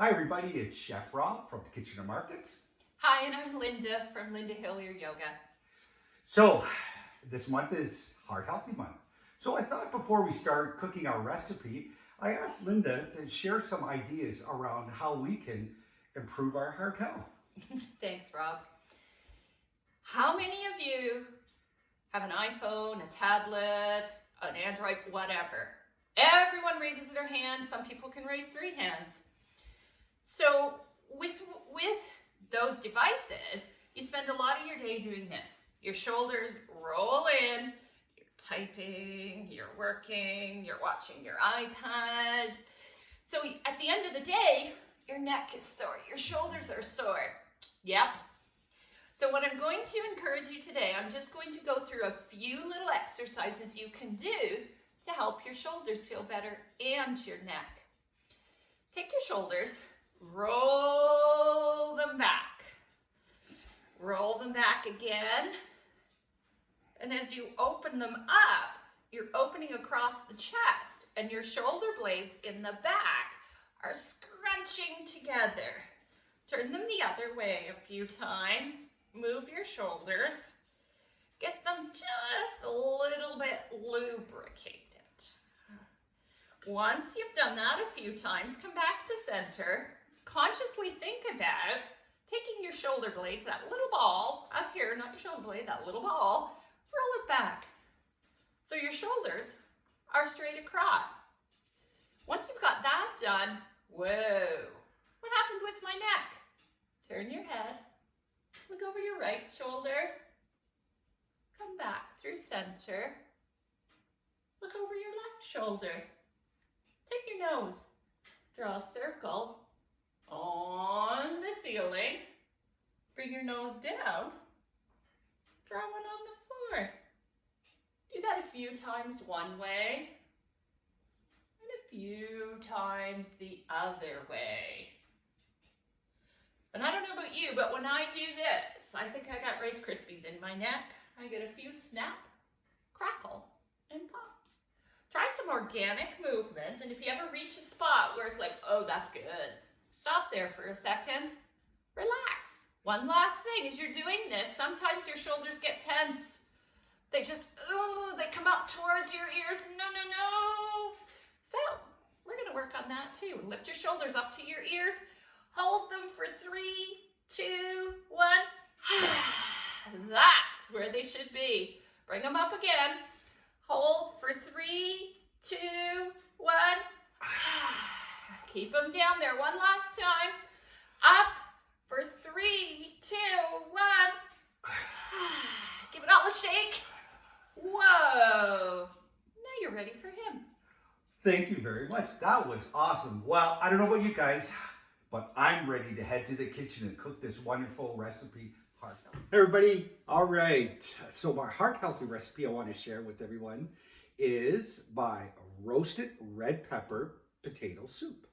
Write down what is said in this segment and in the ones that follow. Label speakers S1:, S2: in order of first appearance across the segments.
S1: Hi everybody, it's Chef Rob from the Kitchen and Market.
S2: Hi, and I'm Linda from Linda Hillier Yoga.
S1: So, this month is Heart Healthy Month. So I thought before we start cooking our recipe, I asked Linda to share some ideas around how we can improve our heart health.
S2: Thanks, Rob. How many of you have an iPhone, a tablet, an Android, whatever? Everyone raises their hand. Some people can raise 3 hands. So with those devices, you spend a lot of your day doing this. Your shoulders roll in, you're typing, you're working, you're watching your iPad. So at the end of the day, your neck is sore, your shoulders are sore. Yep. So what I'm going to encourage you today, I'm just going to go through a few little exercises you can do to help your shoulders feel better and your neck. Take your shoulders, roll them back. Roll them back again. And as you open them up, you're opening across the chest and your shoulder blades in the back are scrunching together. Turn them the other way a few times. Move your shoulders. Get them just a little bit lubricated. Once you've done that a few times, come back to center. Consciously think about taking your shoulder blades, that little ball up here, not your shoulder blade, that little ball, roll it back. So your shoulders are straight across. Once you've got that done, whoa, what happened with my neck? Turn your head, look over your right shoulder, come back through center, look over your left shoulder, take your nose, draw a circle on the ceiling, bring your nose down, draw one on the floor. Do that a few times one way and a few times the other way. And I don't know about you, but when I do this, I think I got Rice Krispies in my neck. I get a few snap, crackle, and pops. Try some organic movement, and if you ever reach a spot where it's like, oh, that's good, stop there for a second, relax. One last thing, as you're doing this, sometimes your shoulders get tense. They just, oh, they come up towards your ears. No, no, no. So we're gonna work on that too. Lift your shoulders up to your ears. Hold them for 3, 2, 1. That's where they should be. Bring them up again. Hold for 3, 2, 1. Keep them down there one last time. Up for 3, 2, 1. Give it all a shake. Whoa. Now you're ready for him.
S1: Thank you very much. That was awesome. Well, I don't know about you guys, but I'm ready to head to the kitchen and cook this wonderful recipe, Heart Healthy. Hey everybody, all right. So my heart healthy recipe I want to share with everyone is by roasted red pepper potato soup.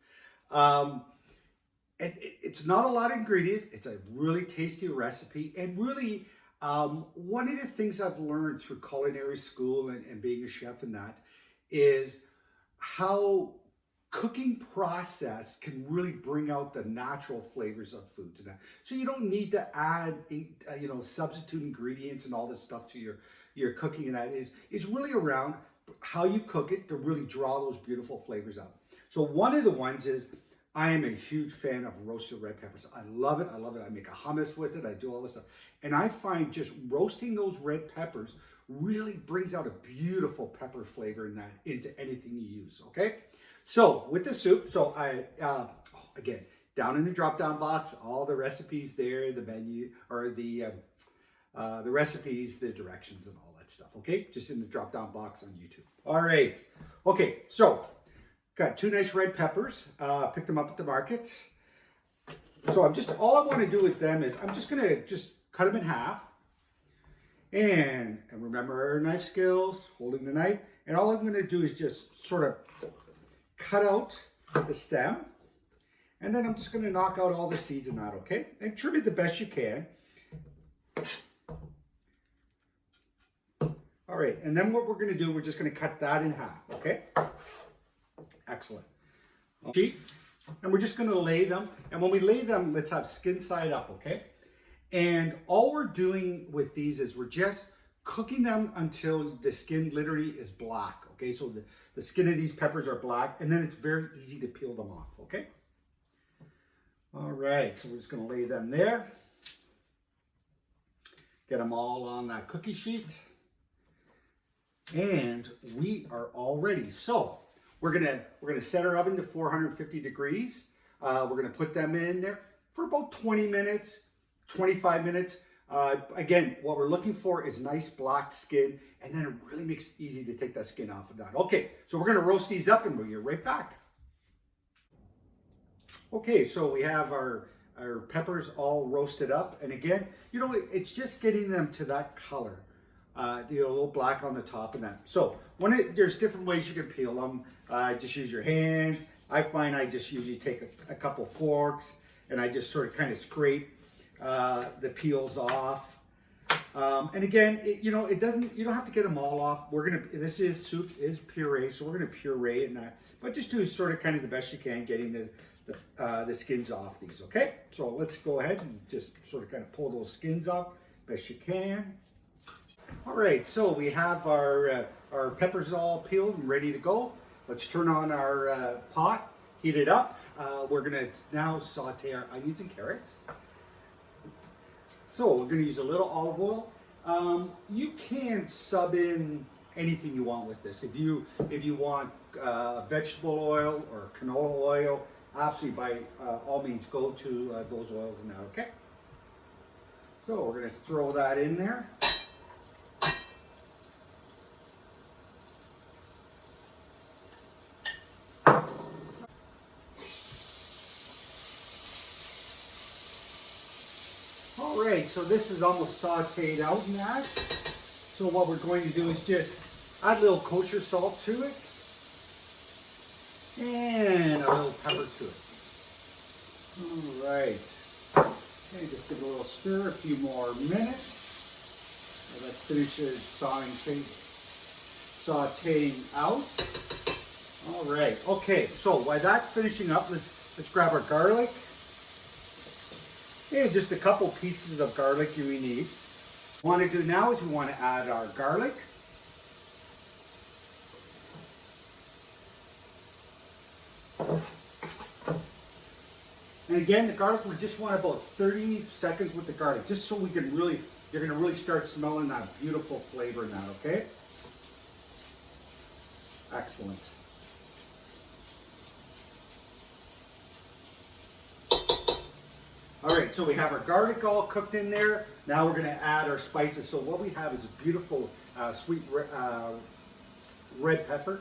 S1: It's not a lot of ingredients. It's a really tasty recipe, and really one of the things I've learned through culinary school and being a chef and that is how cooking process can really bring out the natural flavors of foods and that. So you don't need to add, substitute ingredients and all this stuff to your cooking, and that is really around how you cook it to really draw those beautiful flavors out. So one of the ones is, I am a huge fan of roasted red peppers. I love it. I love it. I make a hummus with it. I do all this stuff. And I find just roasting those red peppers really brings out a beautiful pepper flavor in that into anything you use, okay? So with the soup, again, down in the drop-down box, all the recipes there, the menu, or the recipes, the directions and all that stuff, okay? Just in the drop-down box on YouTube. All right. Okay, so got 2 nice red peppers. Picked them up at the market. So all I want to do with them is I'm just gonna cut them in half. And remember our knife skills, holding the knife. And all I'm gonna do is just sort of cut out the stem. And then I'm just gonna knock out all the seeds and that, okay? And trim it the best you can. All right, and then what we're gonna do, we're just gonna cut that in half, okay? Excellent. Sheet. And we're just gonna lay them. And when we lay them, let's have skin side up, okay? And all we're doing with these is we're just cooking them until the skin literally is black, okay? So the skin of these peppers are black, and then it's very easy to peel them off, okay? All right, so we're just gonna lay them there. Get them all on that cookie sheet. And we are all ready. So we're gonna set our oven to 450 degrees. We're gonna put them in there for about 20 minutes, 25 minutes. Again, what we're looking for is nice black skin, and then it really makes it easy to take that skin off of that. Okay, so we're gonna roast these up and we'll get right back. Okay, so we have our peppers all roasted up, and again, you know, it's just getting them to that color. A little black on the top and that. So there's different ways you can peel them. Just use your hands. I find I just usually take a couple forks and I just sort of kind of scrape the peels off. And again, you don't have to get them all off. This is soup is puree, so we're gonna puree and that. But just do sort of kind of the best you can getting the skins off these. Okay, so let's go ahead and just sort of kind of pull those skins off best you can. All right, so we have our peppers all peeled and ready to go. Let's turn on our pot, heat it up. We're gonna now saute our onions and carrots. So we're gonna use a little olive oil. You can sub in anything you want with this. If you want vegetable oil or canola oil, absolutely by all means go to those oils now, okay? So we're gonna throw that in there. All right, so this is almost sauteed out in that. So what we're going to do is just add a little kosher salt to it and a little pepper to it. All right. Okay, just give it a little stir, a few more minutes. So that finishes sauteing out. All right. Okay, so while that's finishing up, let's grab our garlic. And just a couple pieces of garlic we need. What we want to do now is we want to add our garlic. And again, the garlic, we just want about 30 seconds with the garlic, just so we can you're going to really start smelling that beautiful flavor in that, okay? Excellent. All right, so we have our garlic all cooked in there. Now we're going to add our spices. So what we have is a beautiful sweet red pepper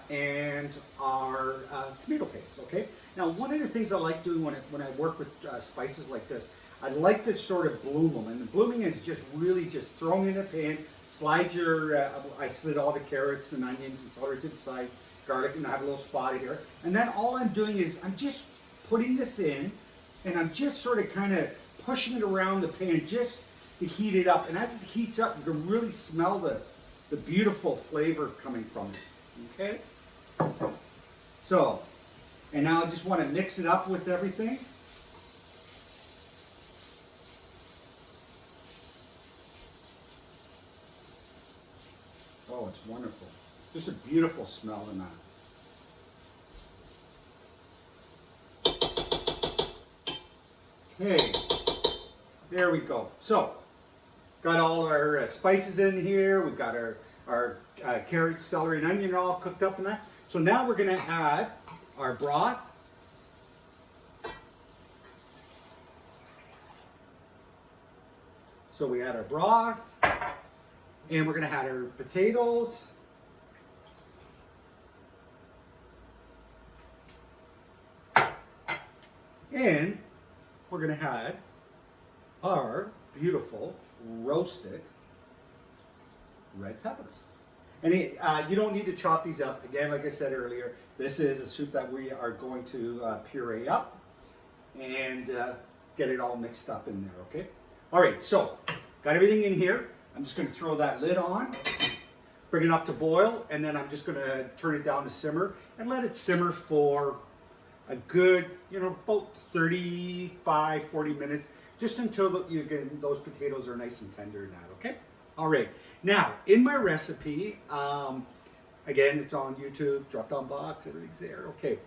S1: and our tomato paste, okay? Now, one of the things I like doing when I work with spices like this, I like to sort of bloom them. And the blooming is just really just throwing in a pan, slide your, I slid all the carrots and onions and celery to the side, garlic, and I have a little spot here. And then all I'm doing is I'm just putting this in, and I'm just sort of kind of pushing it around the pan just to heat it up. And as it heats up, you can really smell the beautiful flavor coming from it, okay? So, and now I just want to mix it up with everything. Oh, it's wonderful. Just a beautiful smell in that. Okay, there we go. So, got all our spices in here. We've got our carrots, celery, and onion all cooked up in that. So now we're going to add our broth. So we add our broth, and we're going to add our potatoes. And we're going to add our beautiful roasted red peppers. And you don't need to chop these up. Again, like I said earlier, this is a soup that we are going to puree up and get it all mixed up in there, okay? All right, so got everything in here. I'm just going to throw that lid on, bring it up to boil, and then I'm just going to turn it down to simmer and let it simmer for a good, about 35, 40 minutes, just until those potatoes are nice and tender and that, okay? All right, now in my recipe, again, it's on YouTube, drop down box, everything's there, okay.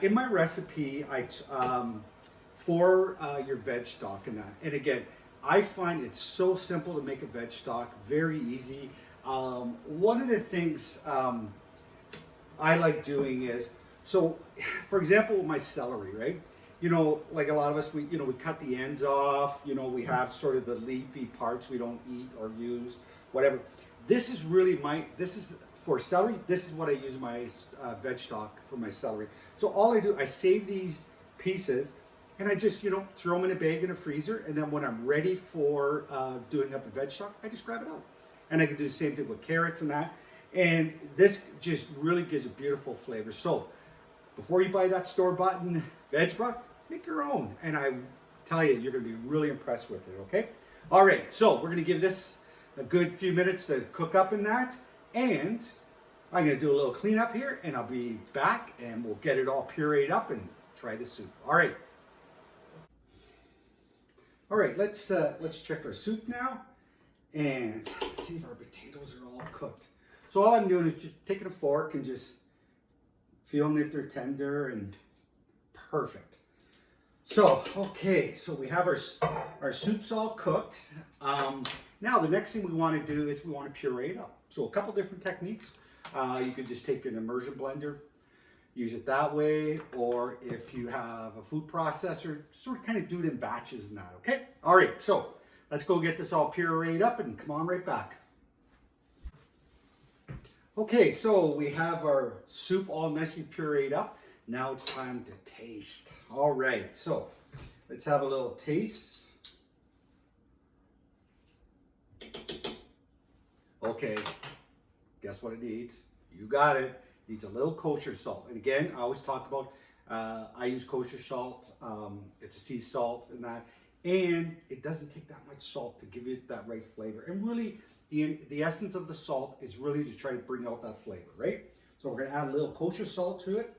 S1: In my recipe, for your veg stock and that, and again, I find it's so simple to make a veg stock, very easy. One of the things I like doing is, so for example, with my celery, right? Like a lot of us, we cut the ends off, we have sort of the leafy parts we don't eat or use, whatever. This is for celery, this is what I use my veg stock for my celery. So all I do, I save these pieces and I just, throw them in a bag in a freezer. And then when I'm ready for doing up a veg stock, I just grab it out. And I can do the same thing with carrots and that. And this just really gives a beautiful flavor. So before you buy that store-bought veg broth, make your own. And I tell you, you're going to be really impressed with it, okay? All right, so we're going to give this a good few minutes to cook up in that. And I'm going to do a little cleanup here, and I'll be back, and we'll get it all pureed up and try the soup. All right. All right, let's check our soup now, and see if our potatoes are all cooked. So all I'm doing is just taking a fork and just feeling if they're tender and perfect. So, okay, so we have our soup's all cooked. Now the next thing we want to do is we want to puree it up. So a couple different techniques. You could just take an immersion blender, use it that way, or if you have a food processor, sort of kind of do it in batches and that, okay? All right, so let's go get this all pureed up and come on right back. Okay, so we have our soup all nicely pureed up. Now it's time to taste. All right, so let's have a little taste. Okay, guess what it needs? You got it. It needs a little kosher salt. And again, I always talk about, I use kosher salt. It's a sea salt and that. And it doesn't take that much salt to give you that right flavor. And really, the essence of the salt is really to try to bring out that flavor, right? So we're gonna add a little kosher salt to it.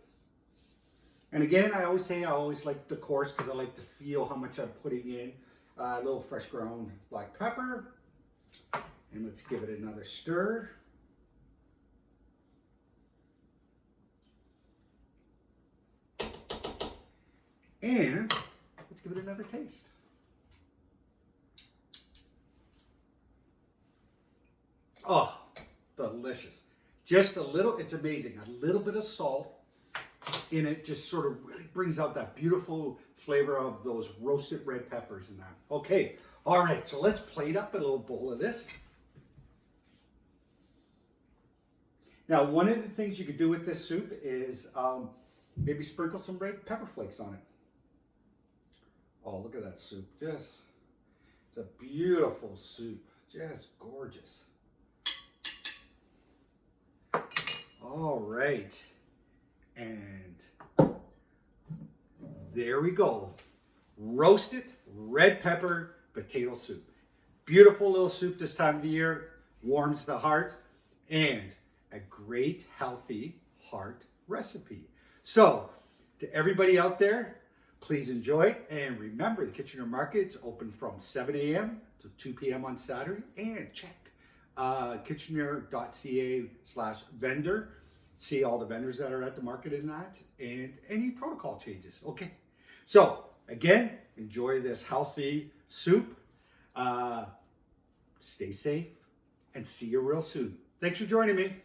S1: And again, I always like the coarse because I like to feel how much I'm putting in. A little fresh ground black pepper. And let's give it another stir. And let's give it another taste. Oh, delicious. Just a little, it's amazing. A little bit of salt in it just sort of really brings out that beautiful flavor of those roasted red peppers and that. Okay, all right, so let's plate up a little bowl of this. Now, one of the things you could do with this soup is maybe sprinkle some red pepper flakes on it. Oh, look at that soup. It's a beautiful soup. Just gorgeous. All right. And there we go. Roasted red pepper potato soup. Beautiful little soup this time of the year. Warms the heart. And a great, healthy heart recipe. So, to everybody out there, please enjoy. And remember, the Kitchener Market is open from 7 a.m. to 2 p.m. on Saturday. And check kitchener.ca/vendor. See all the vendors that are at the market in that and any protocol changes. Okay. So, again, enjoy this healthy soup. Stay safe and see you real soon. Thanks for joining me.